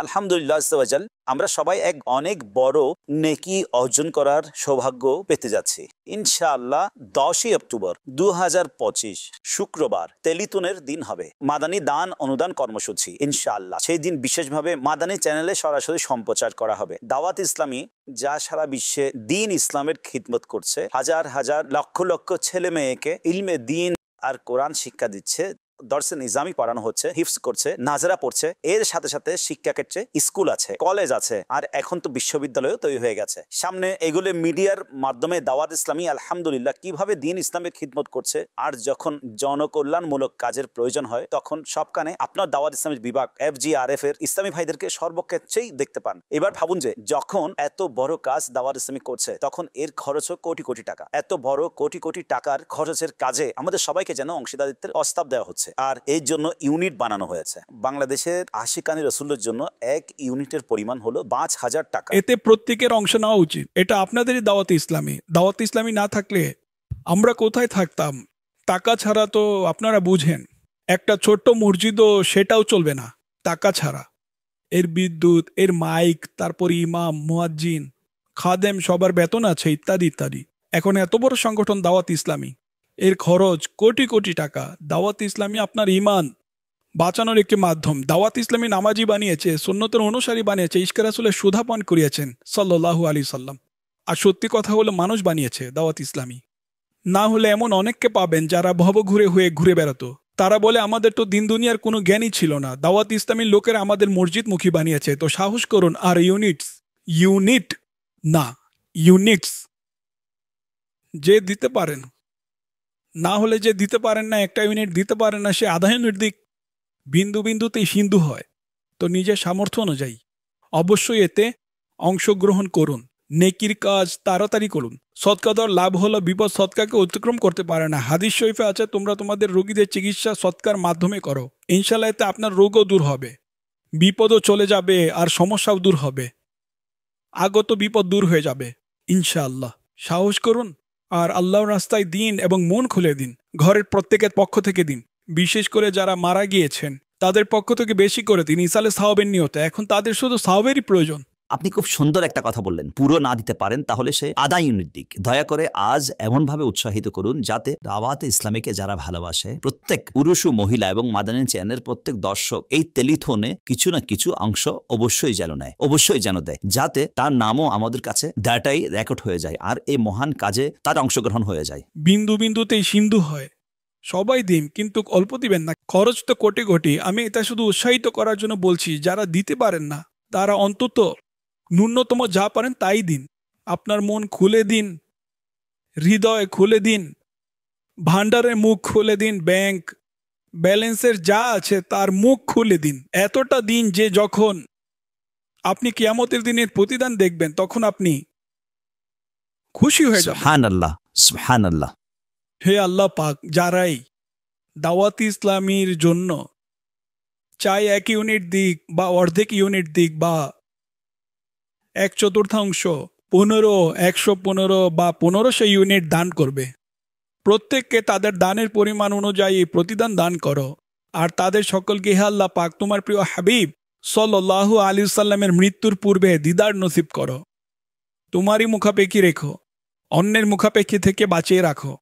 আলহামদুলিল্লাহ আস্তাওয়াজাল, আমরা সবাই এক অনেক বড় নেকি অর্জন করার সৌভাগ্য পেতে যাচ্ছি ইনশাআল্লাহ। 10ই অক্টোবর 2025 শুক্রবার তেলিতুনের দিন হবে মাদানী দান অনুদান কর্মসূচি ইনশাআল্লাহ। সেই দিন বিশেষভাবে মাদানী চ্যানেলে সরাসরি সম্প্রচার করা হবে। দাওয়াত ইসলামী যা সারা বিশ্বে দিন ইসলামের খিদমত করছে, হাজার হাজার লক্ষ লক্ষ ছেলে মেয়েকে ইলমে দিন আর কোরআন শিক্ষা দিচ্ছে, দর্শে নিজামি পড়ানো হচ্ছে, হিফজ করছে, নাজরা পড়ছে। এর সাথে সাথে শিক্ষা ক্ষেত্রে স্কুল আছে, কলেজ আছে, আর এখন তো বিশ্ববিদ্যালয়ও তৈরি হয়ে গেছে। সামনে এগুলো মিডিয়ার মাধ্যমে দাওয়াত ইসলামী আলহামদুলিল্লাহ কিভাবে দিন ইসলামের খিদমত করছে। আর যখন জনকল্যাণমূলক কাজের প্রয়োজন হয় তখন সবখানে আপনার দাওয়াত ইসলামের বিভাগ FGRF এর ইসলামী ভাইদেরকে সর্বক্ষেত্রেই দেখতে পান। এবার ভাবুন যে যখন এত বড় কাজ দাওয়াত ইসলামী করছে তখন এর খরচও কোটি কোটি টাকা। এত বড় কোটি কোটি টাকার খরচের কাজে আমাদের সবাইকে যেন অংশীদারিত্বের প্রস্তাব দেওয়া হচ্ছে, আর এর জন্য ইউনিট বানানো হয়েছে। বাংলাদেশের আশিকানি রসুলের জন্য এক ইউনিটের পরিমাণ হলো 5,000 টাকা। এতে প্রত্যেকের অংশ নেওয়া উচিত। এটা আপনাদেরই দাওয়াত ইসলামী। দাওয়াত ইসলামী না থাকলে আমরা কোথায় থাকতাম? টাকা ছাড়া তো আপনারা বুঝেন, একটা ছোট্ট মসজিদও সেটাও চলবে না টাকা ছাড়া। এর বিদ্যুৎ, এর মাইক, তারপর ইমাম, মুয়াজ্জিন, খাদেম, সবার বেতন আছে, ইত্যাদি ইত্যাদি। এখন এত বড় সংগঠন দাওয়াত ইসলামী, এর খরচ কোটি কোটি টাকা। দাওয়াত ইসলামী আপনার ইমান বাঁচানোর একটি মাধ্যম। দাওয়াত ইসলামী নামাজি বানিয়েছে, সুন্নতের অনুসারী বানিয়েছে, ইশকে রাসূলের সুধাপান করিয়েছেন সাল্লাল্লাহু আলাইহি সাল্লাম। আর সত্যি কথা হলো মানুষ বানিয়েছে দাওয়াত ইসলামী। না হলে এমন অনেককে পাবেন যারা ভবঘুরে হয়ে ঘুরে বেড়াতো। তারা বলে আমাদের তো দিন দুনিয়ার কোনো জ্ঞানই ছিল না, দাওয়াত ইসলামীর লোকেরা আমাদের মসজিদমুখী বানিয়েছে। তো সাহস করুন আর ইউনিটস যে দিতে পারেন, না হলে যে দিতে পারেন না, একটা ইউনিট দিতে পারেন না, সে আধা ইউনিট দিক। বিন্দু বিন্দুতেই সিন্ধু হয়। তো নিজের সামর্থ্য অনুযায়ী অবশ্যই এতে অংশগ্রহণ করুন। নেকির কাজ তাড়াতাড়ি করুন। সৎকা দেওয়ার লাভ হলো বিপদ সৎকাকে অতিক্রম করতে পারে না। হাদিস শরীফে আছে, তোমরা তোমাদের রোগীদের চিকিৎসা সৎকার মাধ্যমে করো। ইনশাল্লাহ এতে আপনার রোগও দূর হবে, বিপদও চলে যাবে, আর সমস্যাও দূর হবে, আগত বিপদ দূর হয়ে যাবে ইনশাআল্লাহ। সাহস করুন আর আল্লাহর রাস্তায় দিন এবং মন খুলে দিন। ঘরের প্রত্যেকের পক্ষ থেকে দিন, বিশেষ করে যারা মারা গিয়েছেন তাদের পক্ষ থেকে বেশি করে দিন, ইসালে সাওয়াবের নিয়তে। এখন তাদের শুধু সাওয়াবেরই প্রয়োজন। আপনি খুব সুন্দর একটা কথা বললেন, পুরো না দিতে পারেন তাহলে সে আধা ইউনিট দিক। দয়া করে আজ এমনভাবে উৎসাহিত করুন যাতে দাওয়াতে ইসলামীকে যারা ভালোবাসে, প্রত্যেক পুরুষ ও মহিলা এবং মাদানী চ্যানেলের প্রত্যেক দর্শক এই টেলিথনে কিছু না কিছু অংশ অবশ্যই যেন নেয়, অবশ্যই যেন দেয়, যাতে তার নামও আমাদের কাছে ডাটাই রেকর্ড হয়ে যায় আর এই মহান কাজে তার অংশগ্রহণ হয়ে যায়। বিন্দু বিন্দুতেই সিন্ধু হয়। সবাই দিন, কিন্তু অল্প দিবেন না। খরচ তো কোটি কোটি। আমি এটা শুধু উৎসাহিত করার জন্য বলছি, যারা দিতে পারেন না তারা অন্তত ন্যূনতম যা পারেন তাই দিন। আপনার মন খুলে দিন, হৃদয় খুলে দিন, ভান্ডারের মুখ খুলে দিন, ব্যাংক ব্যালেন্সের যা আছে তার মুখ খুলে দিন। এতটা দিন যে যখন আপনি কিয়ামতের দিনের প্রতিদান দেখবেন তখন আপনি খুশি হয়ে যাবেন। সুবহানাল্লাহ, সুবহানাল্লাহ। হে আল্লাহ পাক, যারাই দাওয়াত ইসলামীর জন্য চাই 1 ইউনিট দিক বা অর্ধেক ইউনিট দিক বা 1/4, 15, 115 বা 1500 ইউনিট দান করবে, প্রত্যেককে তাদের দানের পরিমাণ অনুযায়ী প্রতিদান দান করো। আর তাদের সকলকে হে আল্লাহ পাক তোমার প্রিয় হাবিব সাল্লাল্লাহু আলাইহি সাল্লামের মৃত্যুর পূর্বে দিদার নসিব করো। তোমারই মুখাপেক্ষী রেখো, অন্যের মুখাপেক্ষী থেকে বাঁচিয়ে রাখো।